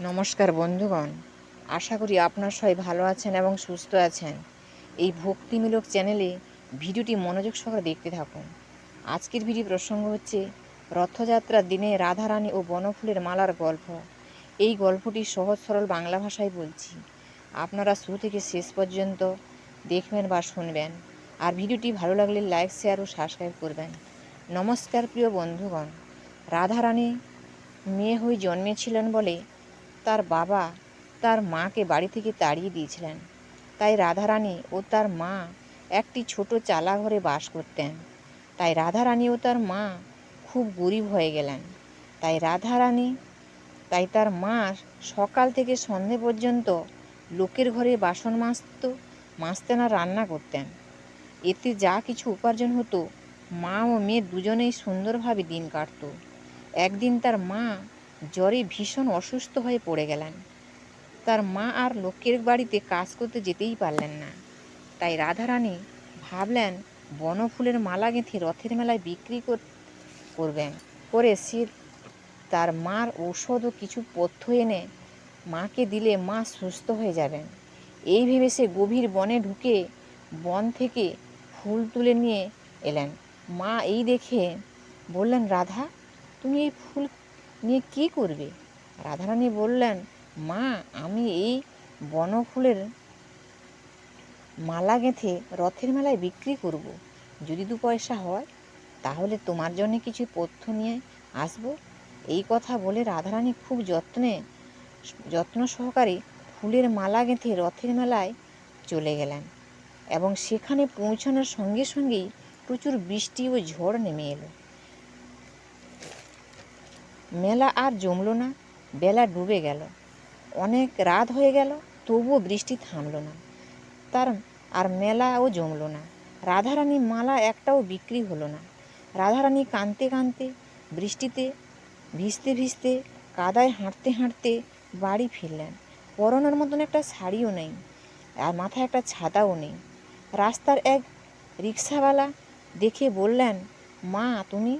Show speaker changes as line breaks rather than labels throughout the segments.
নমস্কার বন্ধুগণ, আশা করি আপনার সবাই ভালো আছেন এবং সুস্থ আছেন। এই ভক্তিমূলক চ্যানেলে ভিডিওটি মনোযোগ সহকারে দেখতে থাকুন। আজকের ভিডিও প্রসঙ্গ হচ্ছে রথযাত্রার দিনে রাধারানী ও বনফুলের মালার গল্প। এই গল্পটি সহজ সরল বাংলা ভাষায় বলছি, আপনারা শুরু থেকে শেষ পর্যন্ত দেখবেন বা শুনবেন। আর ভিডিওটি ভালো লাগলে লাইক, শেয়ার ও সাবস্ক্রাইব করবেন। নমস্কার প্রিয় বন্ধুগণ, রাধারানী মেয়ে হয়ে জন্মেছিলেন বলে তার বাবা তার মাকে বাড়ি থেকে তাড়িয়ে দিয়েছিলেন। তাই রাধারানী ও তার মা একটি ছোট চালা ঘরে বাস করতেন। তাই রাধারানী ও তার মা খুব গরিব হয়ে গেলেন। তাই তার মা সকাল থেকে সন্ধে পর্যন্ত লোকের ঘরে বাসন মাজতেন আর রান্না করতেন। এতে যা কিছু উপার্জন হতো, মা ও মেয়ে দুজনেই সুন্দরভাবে দিন কাটত। একদিন তার মা জ্বরে ভীষণ অসুস্থ হয়ে পড়ে গেলেন। তার মা আর লোকের বাড়িতে কাজ করতে যেতেই পারলেন না। তাই রাধারানী ভাবলেন বনফুলের মালা গেঁথে রথের মেলায় বিক্রি করবেন। করে সে তার মার ঔষধ ও কিছু পথ্য এনে মাকে দিলে মা সুস্থ হয়ে যাবেন। এই ভেবে সে গভীর বনে ঢুকে বন থেকে ফুল তুলে নিয়ে এলেন। মা এই দেখে বললেন, রাধা, তুমি এই ফুল নিয়ে কী করবে? রাধারানী বললেন, মা, আমি এই বনফুলের মালা গেঁথে রথের মেলায় বিক্রি করব। যদি 2 পয়সা হয় তাহলে তোমার জন্য কিছু পথ্য নিয়ে আসবো। এই কথা বলে রাধারানী খুব যত্ন সহকারে ফুলের মালা গেঁথে রথের মেলায় চলে গেলেন এবং সেখানে পৌঁছানোর সঙ্গে সঙ্গেই প্রচুর বৃষ্টি ও ঝড় নেমে এলো। মেলা আর জমল না। বেলা ডুবে গেল, অনেক রাত হয়ে গেল, তবুও বৃষ্টি থামল না। আর মেলাও জমল না। রাধারানী মালা একটাও বিক্রি হলো না। রাধারানী কাঁদতে কাঁদতে, বৃষ্টিতে ভিজতে ভিজতে, কাদায় হাঁটতে হাঁটতে বাড়ি ফিরলেন। পরনের মতন একটা শাড়িও নেই, আর মাথায় একটা ছাতাও নেই। রাস্তার এক রিক্সাওয়ালা দেখে বললেন, মা, তুমি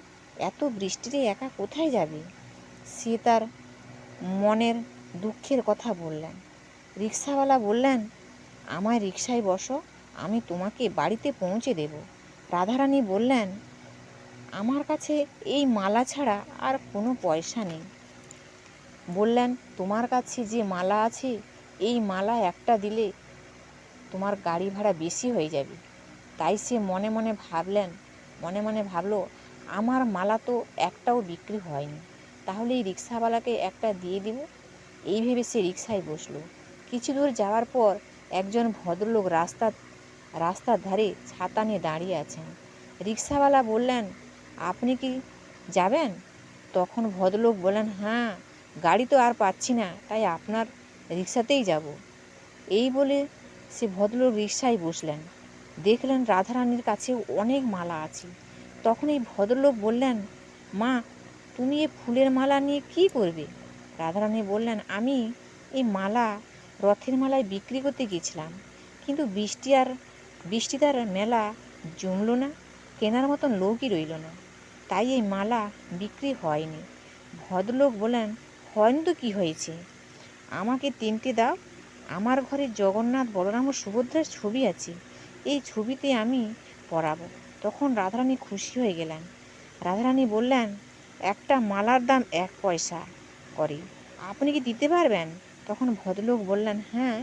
এত বৃষ্টিতে একা কোথায় যাবে? সে তার মনের দুঃখের কথা বললেন। রিক্সাওয়ালা বললেন, আমায় রিকশায় বসো, আমি তোমাকে বাড়িতে পৌঁছে দেব। রাধারানী বললেন, আমার কাছে এই মালা ছাড়া আর কোনো পয়সা নেই। বললেন, তোমার কাছে যে মালা আছে, এই মালা একটা দিলে তোমার গাড়ি ভাড়া বেশি হয়ে যাবে। তাই সে মনে মনে ভাবলো, আমার মালা তো একটাও বিক্রি হয়নি, তাহলে এই রিক্সাওয়ালাকে একটা দিয়ে দিব। এই ভেবে সে রিকশায় বসলো। কিছু দূর যাওয়ার পর একজন ভদ্রলোক রাস্তার ধারে ছাতা নিয়ে দাঁড়িয়ে আছেন। রিক্সাওয়ালা বললেন, আপনি কি যাবেন? তখন ভদ্রলোক বললেন, হ্যাঁ, গাড়ি তো আর পাচ্ছি না, তাই আপনার রিক্সাতেই যাব। এই বলে সে ভদ্রলোক রিকশায় বসলেন। দেখলেন রাধারানীর কাছে অনেক মালা আছে। তখন এই ভদ্রলোক বললেন, মা, তুমি এ ফুলের মালা নিয়ে কী করবে? রাধারানী বললেন, আমি এই মালা রথের মেলায় বিক্রি করতে গেছিলাম, কিন্তু বৃষ্টিতে আর মেলা জমল না, কেনার মতন লোকই রইল না, তাই এই মালা বিক্রি হয়নি। ভদ্রলোক বললেন, হয়নি তো কী হয়েছে, আমাকে 3টে দাও। আমার ঘরে জগন্নাথ, বলরাম ও সুভদ্রার ছবি আছে, এই ছবিতে আমি পরাবো। তখন রাধারানী খুশি হয়ে গেলেন। রাধারানী বললেন, একটা মালার দাম 1 পয়সা করে, আপনি কি দিতে পারবেন? তখন ভদ্রলোক বললেন, হ্যাঁ,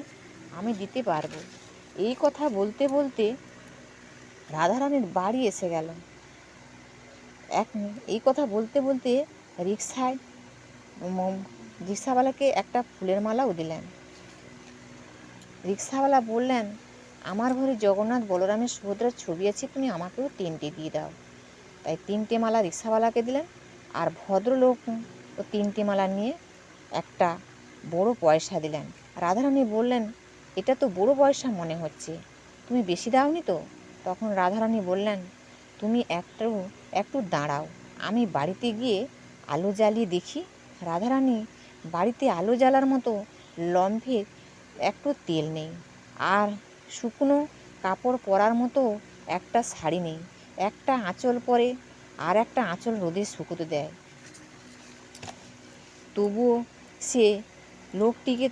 আমি দিতে পারবো। এই কথা বলতে বলতে রাধারানীর বাড়ি এসে গেল। এই কথা বলতে বলতে রিক্সাওয়ালাকে একটা ফুলের মালাও দিলেন। রিক্সাওয়ালা বললেন, আমার ঘরে জগন্নাথ, বলরামের, সুভদ্রার ছবি আছে, তুমি আমাকেও 3টে দিয়ে দাও। তাই 3টে মালা রিক্সাওয়ালাকে দিলেন। আর ভদ্রলোক ও 3টে মালা নিয়ে একটা বড় পয়সা দিলেন। রাধারানী বললেন, এটা তো বড় পয়সা মনে হচ্ছে, তুমি বেশি দাওনি তো? তখন রাধারানী বললেন, তুমি একটু দাঁড়াও, আমি বাড়িতে গিয়ে আলো জ্বালিয়ে দেখি। রাধারানী বাড়িতে আলো জ্বালার মতো লম্ফে একটু তেল নেই, আর শুকনো কাপড় পরার মতো একটা শাড়ি নেই। একটা আঁচল পরে আর একটা আঁচল রোদে শুকোতে দেয়। তবুও সে লোকটিকে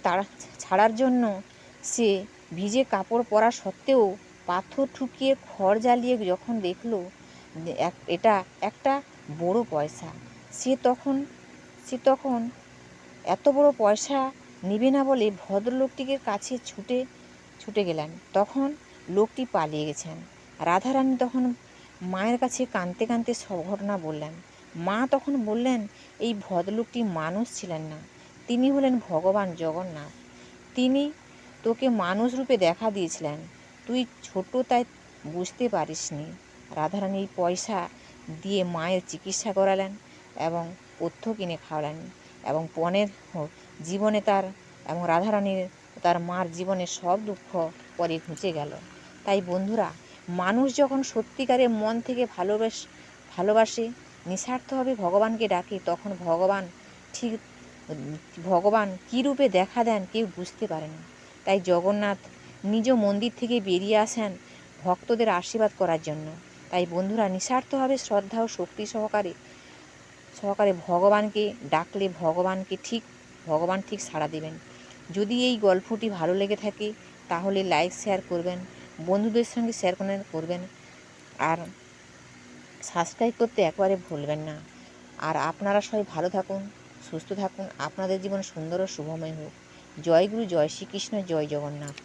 ছাড়ার জন্য সে ভিজে কাপড় পরা সত্ত্বেও পাথর ঠুকিয়ে খড় জ্বালিয়ে যখন দেখল এটা একটা বড় পয়সা, সে তখন এত বড় পয়সা নেবে না বলে ভদ্রলোকটিকে কাছে ছুটে গেলেন। তখন লোকটি পালিয়ে গেছেন। রাধারানী তখন মায়ের কাছে কাঁদতে কাঁদতে সব ঘটনা বললেন। মা তখন বললেন, এই ভদ্রলোকটি মানুষ ছিলেন না, তিনি হলেন ভগবান জগন্নাথ। তিনি তোকে মানুষ রূপে দেখা দিয়েছিলেন, তুই ছোট তাই বুঝতে পারিসনি। রাধারানী এই পয়সা দিয়ে মায়ের চিকিৎসা করালেন এবং পথ্য কিনে খাওয়ালেন এবং পণের জীবনে এবং রাধারানীর তার মার জীবনে সব দুঃখ পরে ঘুচে গেল। তাই বন্ধুরা, মানুষ যখন সত্যিকারের মন থেকে ভালোবাসে, নিঃস্বার্থভাবে ভগবানকে ডাকে, তখন ভগবান কী রূপে দেখা দেন কেউ বুঝতে পারে না। তাই জগন্নাথ নিজ মন্দির থেকে বেরিয়ে আসেন ভক্তদের আশীর্বাদ করার জন্য। তাই বন্ধুরা, নিঃস্বার্থভাবে শ্রদ্ধা ও শক্তি সহকারে ভগবানকে ডাকলে ভগবান ঠিক সাড়া দেবেন। যদি এই গল্পটি ভালো লেগে থাকে তাহলে লাইক শেয়ার করবেন, বন্ধুদের সঙ্গে শেয়ার করবেন, আর সাবস্ক্রাইব করতে একবারে ভুলবেন না। আর আপনারা সবাই ভালো থাকুন, সুস্থ থাকুন, আপনাদের জীবন সুন্দর ও শুভময় হোক। জয় গুরু, জয় শ্রীকৃষ্ণ, জয় জগন্নাথ।